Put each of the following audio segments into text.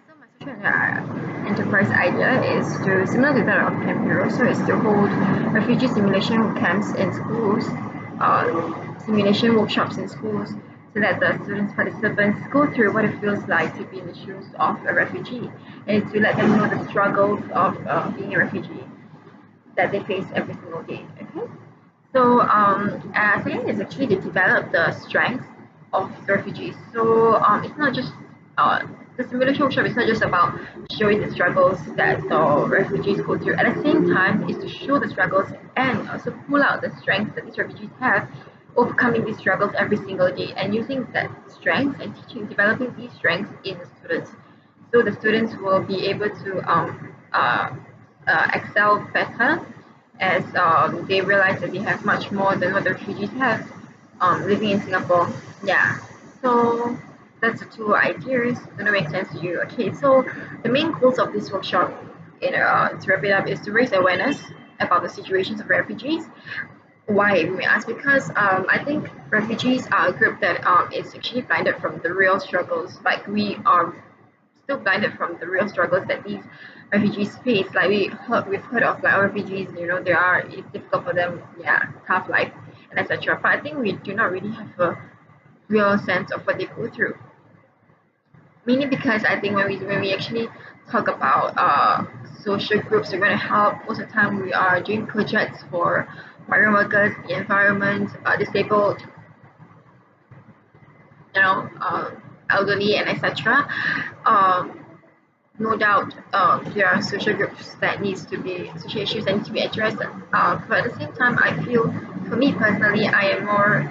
So my social enterprise idea is to similar to that of Camp Hero, so it's to hold refugee simulation camps in schools, simulation workshops in schools, so that the students participants go through what it feels like to be in the shoes of a refugee, and to let them know the struggles of being a refugee that they face every single day. Okay, so second is actually to develop the strengths of the refugees. So it's not just the simulation workshop is not just about showing the struggles that the refugees go through. At the same time, is to show the struggles and also pull out the strengths that these refugees have, overcoming these struggles every single day, and using that strengths and teaching, developing these strengths in the students. So the students will be able to excel better as they realize that they have much more than what the refugees have living in Singapore. Yeah. So that's the two ideas. Does that make sense to you? Okay. So the main goals of this workshop, to wrap it up, is to raise awareness about the situations of refugees. Why, we may ask? Because I think refugees are a group that is actually blinded from the real struggles. Like we are still blinded from the real struggles that these refugees face. Like we've heard of like refugees, it's difficult for them, yeah, tough life and etc. But I think we do not really have a real sense of what they go through. Mainly because I think when we actually talk about social groups we're going to help, most of the time we are doing projects for migrant workers, the environment, disabled, you know, elderly and etc. Um, no doubt there are social groups that needs to be social issues that need to be addressed, but at the same time I feel, for me personally, I am more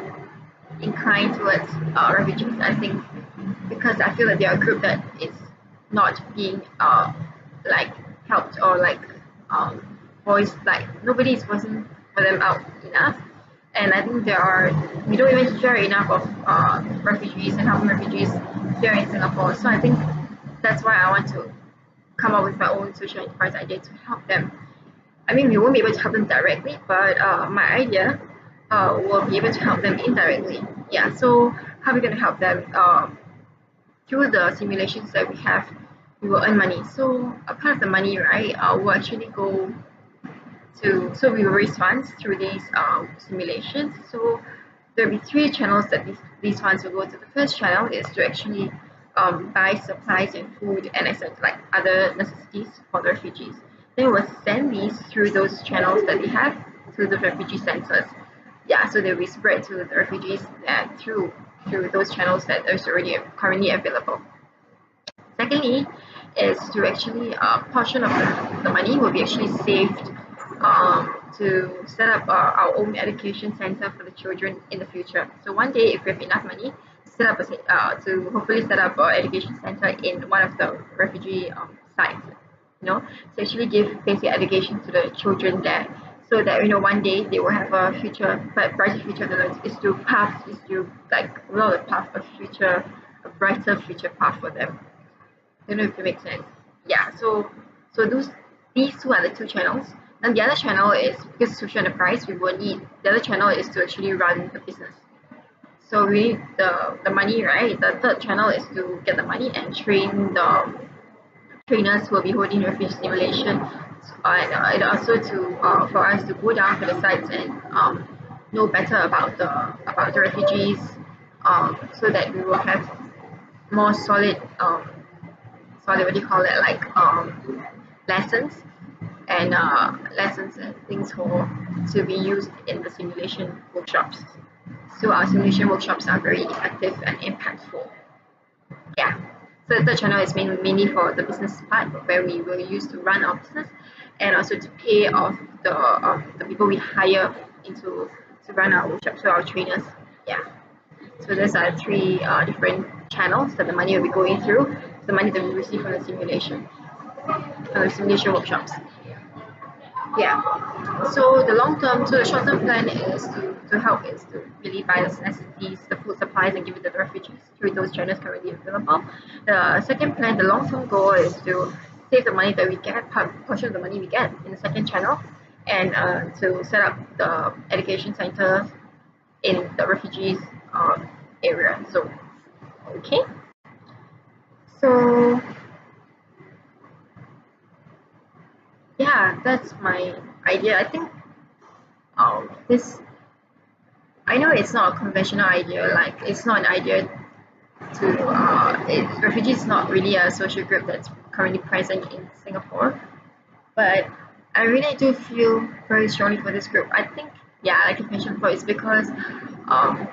inclined towards refugees. I think because I feel that they are a group that is not being like helped, or like voiced, like nobody is voicing for them out enough. And I think we don't even hear enough of refugees and helping refugees here in Singapore. So I think that's why I want to come up with my own social enterprise idea to help them. I mean, we won't be able to help them directly, but my idea will be able to help them indirectly. Yeah, so how are we going to help them? Through the simulations that we have, we will earn money. So a part of the money, right, will actually go so we will raise funds through these simulations. So there'll be three channels that these funds will go to. The first channel is to actually buy supplies and food and like other necessities for the refugees. Then we'll send these through those channels that we have to the refugee centers. Yeah, so they'll be spread to the refugees through those channels that is already currently available. Secondly, is to actually portion of the money will be actually saved to set up our own education center for the children in the future. So one day, if we have enough money, to hopefully set up our education center in one of the refugee sites, to actually give basic education to the children there, so that one day they will have a future, but brighter future. Is to like roll the path of future, a brighter future path for them. Don't know if it makes sense. Yeah, so these two are the two channels. And the other channel is, because social enterprise, we will need the other channel is to actually run the business. So we need the money, right? The third channel is to get the money and train the trainers who will be holding refugee simulation, and also to for us to go down to the sites and know better about the refugees, so that we will have more solid, what do you call it, like lessons and things for to be used in the simulation workshops. So our simulation workshops are very effective and impactful. Yeah. So the third channel is mainly for the business part, where we will use to run our business, and also to pay off the people we hire into to run our workshops, so our trainers. Yeah. So those are three different channels that the money will be going through. The money that we receive from the simulation workshops. Yeah. So the short term plan is to help is to really buy the necessities, the food supplies, and give it to the refugees through those channels currently available. The second plan, the long term goal, is to save the money that we get, portion of the money we get in the second channel, and to set up the education centers in the refugees area. So, okay. So yeah, that's my idea. I think this I know it's not a conventional idea. Like it's not an idea to refugee is not really a social group that's currently present in Singapore. But I really do feel very strongly for this group. I think yeah, like you mentioned before, it's because um,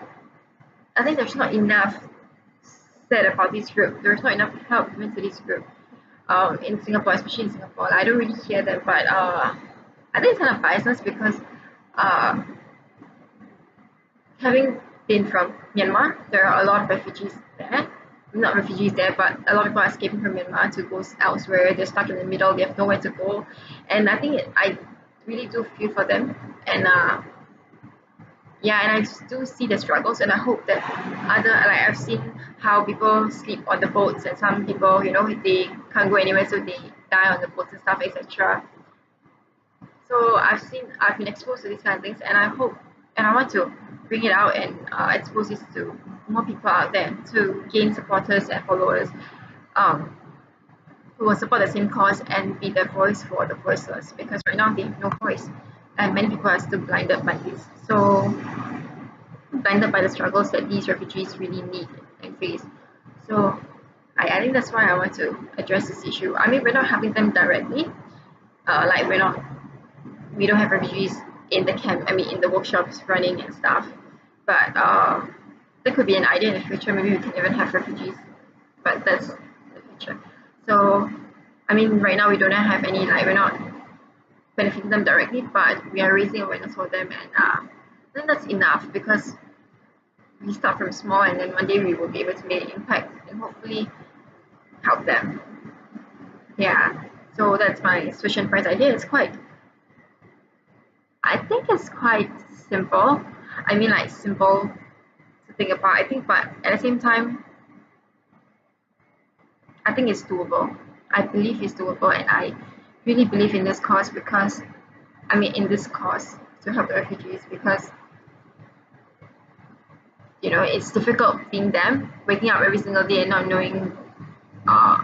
I think there's not enough said about this group. There's not enough help given to this group in Singapore, especially in Singapore. Like, I don't really hear them, but I think it's kind of biased because uh, having been from Myanmar, there are a lot of refugees there. Not refugees there, but a lot of people are escaping from Myanmar to go elsewhere. They're stuck in the middle. They have nowhere to go, and I think I really do feel for them. And yeah, and I do see the struggles, and I hope that other like I've seen how people sleep on the boats, and some people, they can't go anywhere, so they die on the boats and stuff, etc. So I've been exposed to these kind of things, and I hope, and I want to bring it out and expose this to more people out there to gain supporters and followers um, who will support the same cause and be the voice for the voiceless. Because right now they have no voice, and many people are still blinded by this. So blinded by the struggles that these refugees really need and face. So I think that's why I want to address this issue. I mean, we're not helping them directly. Like we don't have refugees in the camp. I mean, in the workshops running and stuff. But there could be an idea in the future. Maybe we can even have refugees. But that's the future. So I mean, right now we don't have any. Like we're not benefiting them directly, but we are raising awareness for them, and I think that's enough because we start from small, and then one day we will be able to make an impact and hopefully help them. Yeah. So that's my social enterprise idea. I think it's quite simple. I mean, like simple to think about. I think, but at the same time, I think it's doable. I believe it's doable, and I really believe in this cause because, I mean, in this cause to help the refugees because it's difficult being them, waking up every single day and not knowing, uh,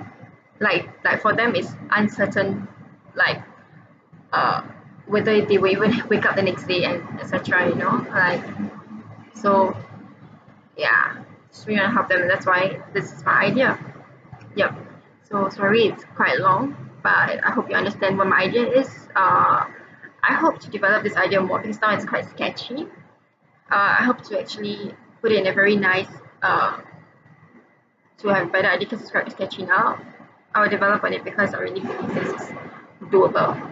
like for them it's uncertain, like uh, whether they will even wake up the next day and etc. Like so yeah, just really want to help them. That's why this is my idea. Yep. So sorry, it's quite long, but I hope you understand what my idea is. I hope to develop this idea more because now it's quite sketchy. I hope to actually put it in a very nice to have a better idea because it's quite sketchy now. I will develop on it because I really believe this is doable.